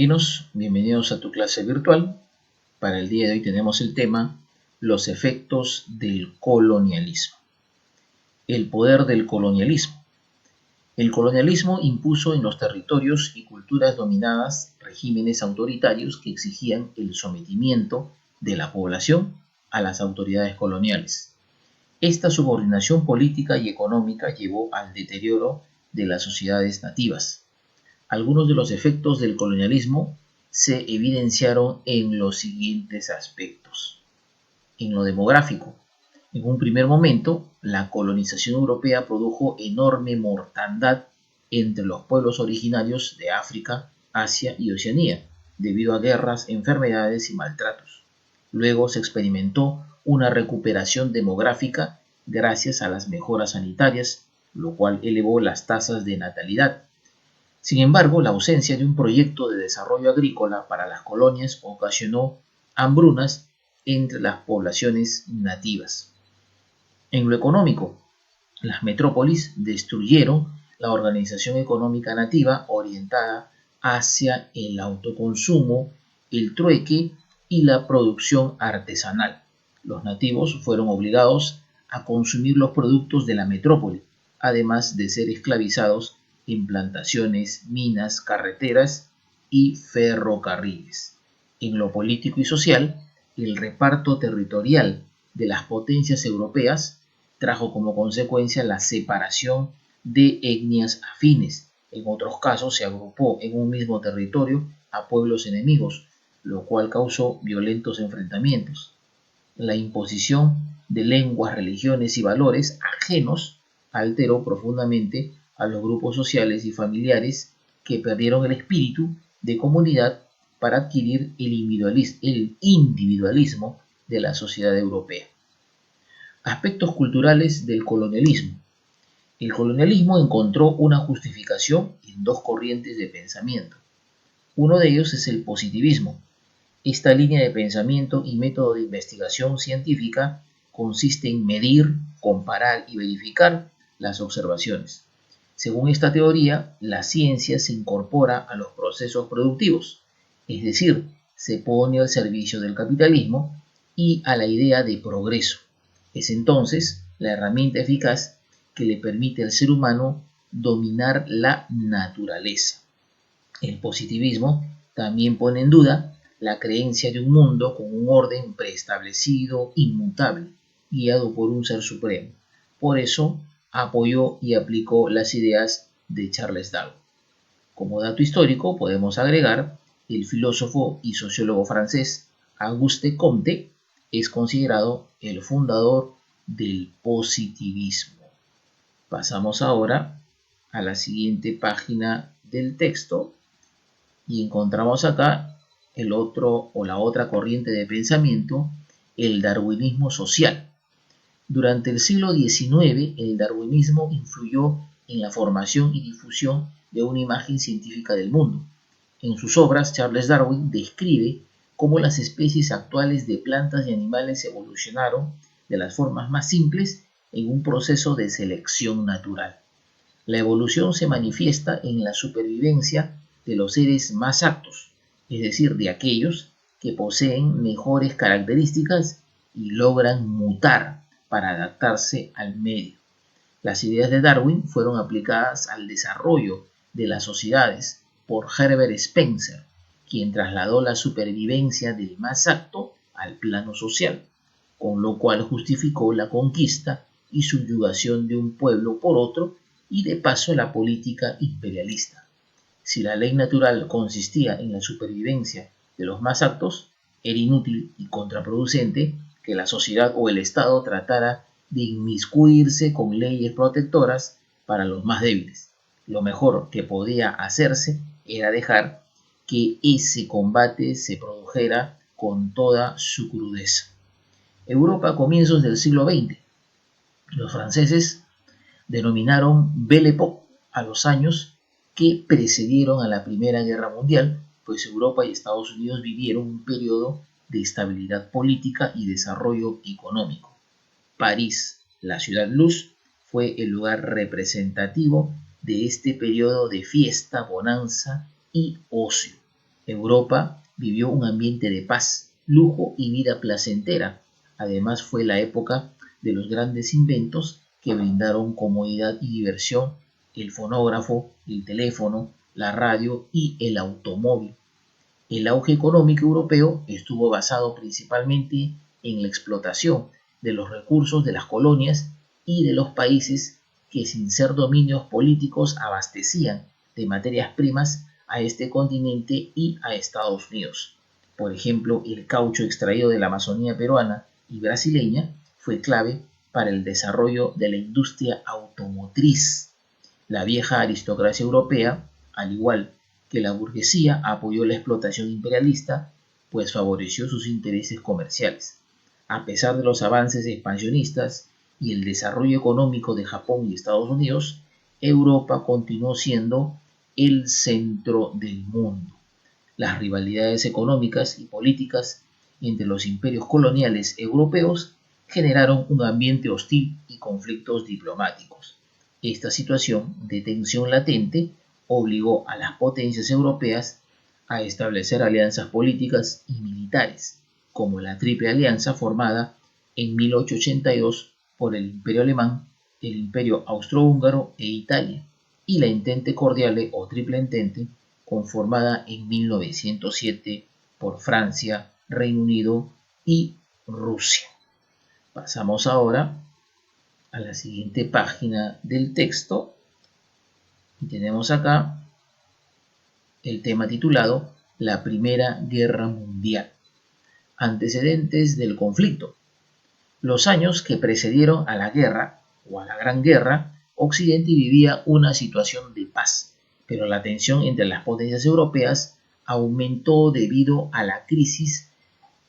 argentinos, bienvenidos a tu clase virtual. Para el día de hoy tenemos el tema los efectos del colonialismo. El poder del colonialismo. El colonialismo impuso en los territorios y culturas dominadas regímenes autoritarios que exigían el sometimiento de la población a las autoridades coloniales. Esta subordinación política y económica llevó al deterioro de las sociedades nativas. Algunos de los efectos del colonialismo se evidenciaron en los siguientes aspectos. En lo demográfico, en un primer momento, la colonización europea produjo enorme mortandad entre los pueblos originarios de África, Asia y Oceanía, debido a guerras, enfermedades y maltratos. Luego se experimentó una recuperación demográfica gracias a las mejoras sanitarias, lo cual elevó las tasas de natalidad. Sin embargo, la ausencia de un proyecto de desarrollo agrícola para las colonias ocasionó hambrunas entre las poblaciones nativas. En lo económico, las metrópolis destruyeron la organización económica nativa orientada hacia el autoconsumo, el trueque y la producción artesanal. Los nativos fueron obligados a consumir los productos de la metrópoli, además de ser esclavizados en plantaciones, minas, carreteras y ferrocarriles. En lo político y social, el reparto territorial de las potencias europeas trajo como consecuencia la separación de etnias afines. En otros casos se agrupó en un mismo territorio a pueblos enemigos, lo cual causó violentos enfrentamientos. La imposición de lenguas, religiones y valores ajenos alteró profundamente a los grupos sociales y familiares que perdieron el espíritu de comunidad para adquirir el individualismo de la sociedad europea. Aspectos culturales del colonialismo. El colonialismo encontró una justificación en dos corrientes de pensamiento. Uno de ellos es el positivismo. Esta línea de pensamiento y método de investigación científica consiste en medir, comparar y verificar las observaciones. Según esta teoría, la ciencia se incorpora a los procesos productivos, es decir, se pone al servicio del capitalismo y a la idea de progreso. Es entonces la herramienta eficaz que le permite al ser humano dominar la naturaleza. El positivismo también pone en duda la creencia de un mundo con un orden preestablecido, inmutable, guiado por un ser supremo. Por eso apoyó y aplicó las ideas de Charles Darwin. Como dato histórico podemos agregar el filósofo y sociólogo francés Auguste Comte es considerado el fundador del positivismo. Pasamos ahora a la siguiente página del texto y encontramos acá el otro o la otra corriente de pensamiento, el darwinismo social. Durante el siglo XIX, el darwinismo influyó en la formación y difusión de una imagen científica del mundo. En sus obras, Charles Darwin describe cómo las especies actuales de plantas y animales evolucionaron de las formas más simples en un proceso de selección natural. La evolución se manifiesta en la supervivencia de los seres más aptos, es decir, de aquellos que poseen mejores características y logran mutar para adaptarse al medio. Las ideas de Darwin fueron aplicadas al desarrollo de las sociedades por Herbert Spencer, quien trasladó la supervivencia del más apto al plano social, con lo cual justificó la conquista y subyugación de un pueblo por otro y de paso la política imperialista. Si la ley natural consistía en la supervivencia de los más aptos, era inútil y contraproducente que la sociedad o el Estado tratara de inmiscuirse con leyes protectoras para los más débiles. Lo mejor que podía hacerse era dejar que ese combate se produjera con toda su crudeza. Europa a comienzos del siglo XX. Los franceses denominaron Belle Époque a los años que precedieron a la Primera Guerra Mundial, pues Europa y Estados Unidos vivieron un periodo de estabilidad política y desarrollo económico. París, la ciudad luz, fue el lugar representativo de este periodo de fiesta, bonanza y ocio. Europa vivió un ambiente de paz, lujo y vida placentera. Además fue la época de los grandes inventos que brindaron comodidad y diversión: el fonógrafo, el teléfono, la radio y el automóvil. El auge económico europeo estuvo basado principalmente en la explotación de los recursos de las colonias y de los países que, sin ser dominios políticos, abastecían de materias primas a este continente y a Estados Unidos. Por ejemplo, el caucho extraído de la Amazonía peruana y brasileña fue clave para el desarrollo de la industria automotriz. La vieja aristocracia europea, al igual que la burguesía, apoyó la explotación imperialista, pues favoreció sus intereses comerciales. A pesar de los avances expansionistas y el desarrollo económico de Japón y Estados Unidos, Europa continuó siendo el centro del mundo. Las rivalidades económicas y políticas entre los imperios coloniales europeos generaron un ambiente hostil y conflictos diplomáticos. Esta situación de tensión latente obligó a las potencias europeas a establecer alianzas políticas y militares, como la Triple Alianza formada en 1882 por el Imperio Alemán, el Imperio Austrohúngaro e Italia, y la Entente Cordiale o Triple Entente, conformada en 1907 por Francia, Reino Unido y Rusia. Pasamos ahora a la siguiente página del texto y tenemos acá el tema titulado La Primera Guerra Mundial. Antecedentes del conflicto. Los años que precedieron a la guerra o a la Gran Guerra, Occidente vivía una situación de paz, pero la tensión entre las potencias europeas aumentó debido a la crisis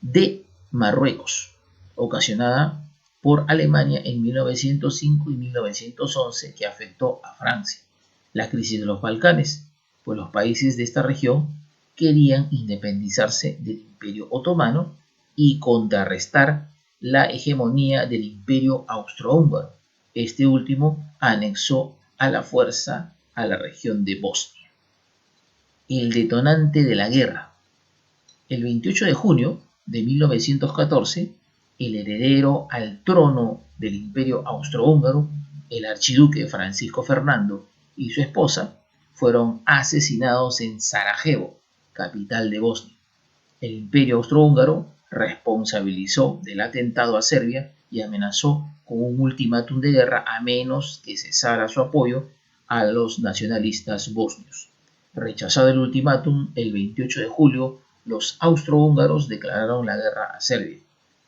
de Marruecos, ocasionada por Alemania en 1905 y 1911, que afectó a Francia. La crisis de los Balcanes, pues los países de esta región querían independizarse del Imperio Otomano y contrarrestar la hegemonía del Imperio Austrohúngaro. Este último anexó a la fuerza a la región de Bosnia. El detonante de la guerra. El 28 de junio de 1914, el heredero al trono del Imperio Austrohúngaro, el archiduque Francisco Fernando, y su esposa fueron asesinados en Sarajevo, capital de Bosnia. El Imperio Austrohúngaro responsabilizó del atentado a Serbia y amenazó con un ultimátum de guerra a menos que cesara su apoyo a los nacionalistas bosnios. Rechazado el ultimátum, el 28 de julio los austrohúngaros declararon la guerra a Serbia.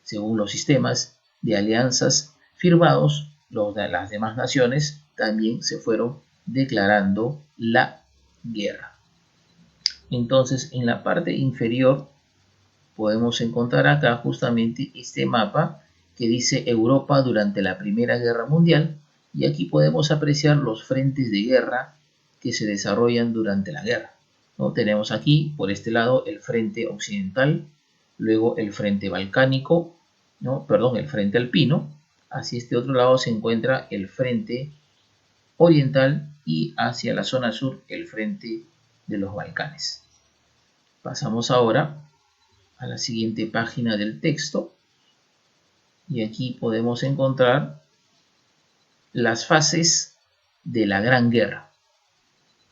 Según los sistemas de alianzas firmados, las demás naciones también se fueron declarando la guerra. Entonces, en la parte inferior podemos encontrar acá justamente este mapa que dice Europa durante la Primera Guerra Mundial, y aquí podemos apreciar los frentes de guerra que se desarrollan durante la guerra, ¿no? Tenemos aquí por este lado el frente occidental, luego el frente balcánico, ¿no? Perdón, el frente alpino. Hacia este otro lado se encuentra el frente oriental y hacia la zona sur el frente de los Balcanes. Pasamos ahora a la siguiente página del texto y aquí podemos encontrar las fases de la Gran Guerra.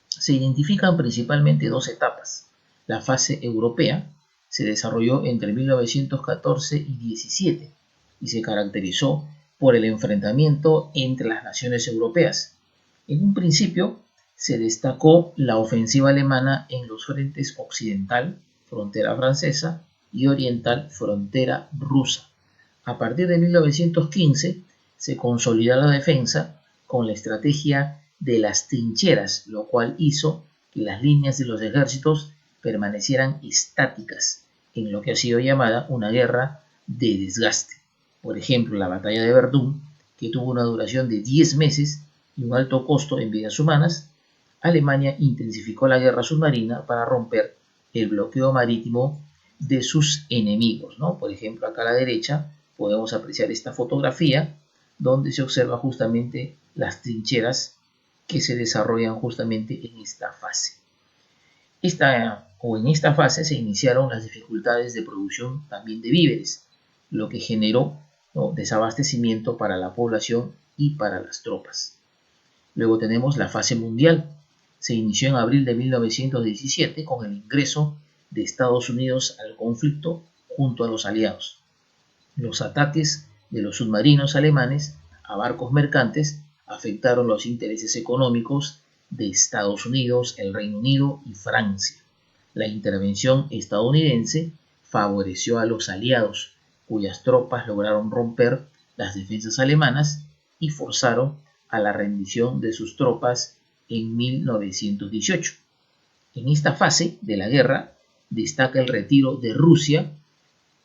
Se identifican principalmente dos etapas. La fase europea se desarrolló entre 1914 y 17 y se caracterizó por el enfrentamiento entre las naciones europeas. En un principio se destacó la ofensiva alemana en los frentes occidental, frontera francesa, y oriental, frontera rusa. A partir de 1915 se consolidó la defensa con la estrategia de las trincheras, lo cual hizo que las líneas de los ejércitos permanecieran estáticas en lo que ha sido llamada una guerra de desgaste. Por ejemplo, la batalla de Verdún, que tuvo una duración de 10 meses y un alto costo en vidas humanas, Alemania intensificó la guerra submarina para romper el bloqueo marítimo de sus enemigos, ¿no? Por ejemplo, acá a la derecha podemos apreciar esta fotografía donde se observa justamente las trincheras que se desarrollan justamente en esta fase. En esta fase se iniciaron las dificultades de producción también de víveres, lo que generó, ¿no?, desabastecimiento para la población y para las tropas. Luego tenemos la fase mundial. Se inició en abril de 1917 con el ingreso de Estados Unidos al conflicto junto a los aliados. Los ataques de los submarinos alemanes a barcos mercantes afectaron los intereses económicos de Estados Unidos, el Reino Unido y Francia. La intervención estadounidense favoreció a los aliados, cuyas tropas lograron romper las defensas alemanas y forzaron a la rendición de sus tropas en 1918. En esta fase de la guerra destaca el retiro de Rusia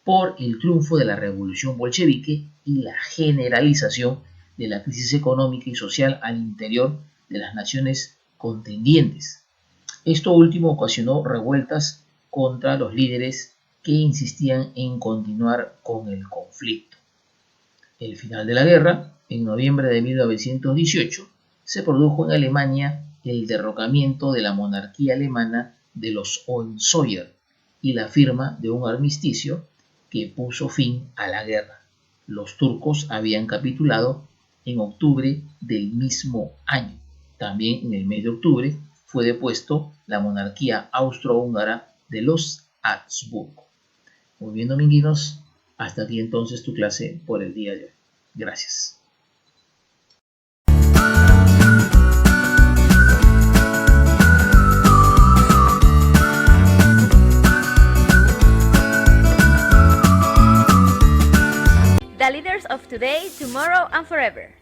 por el triunfo de la revolución bolchevique y la generalización de la crisis económica y social al interior de las naciones contendientes. Esto último ocasionó revueltas contra los líderes que insistían en continuar con el conflicto. El final de la guerra, en noviembre de 1918, se produjo en Alemania el derrocamiento de la monarquía alemana de los Hohenzollern y la firma de un armisticio que puso fin a la guerra. Los turcos habían capitulado en octubre del mismo año. También en el mes de octubre fue depuesto la monarquía austrohúngara de los Habsburgo. Muy bien, dominguinos, hasta aquí entonces tu clase por el día de hoy. Gracias. The leaders of today, tomorrow, and forever.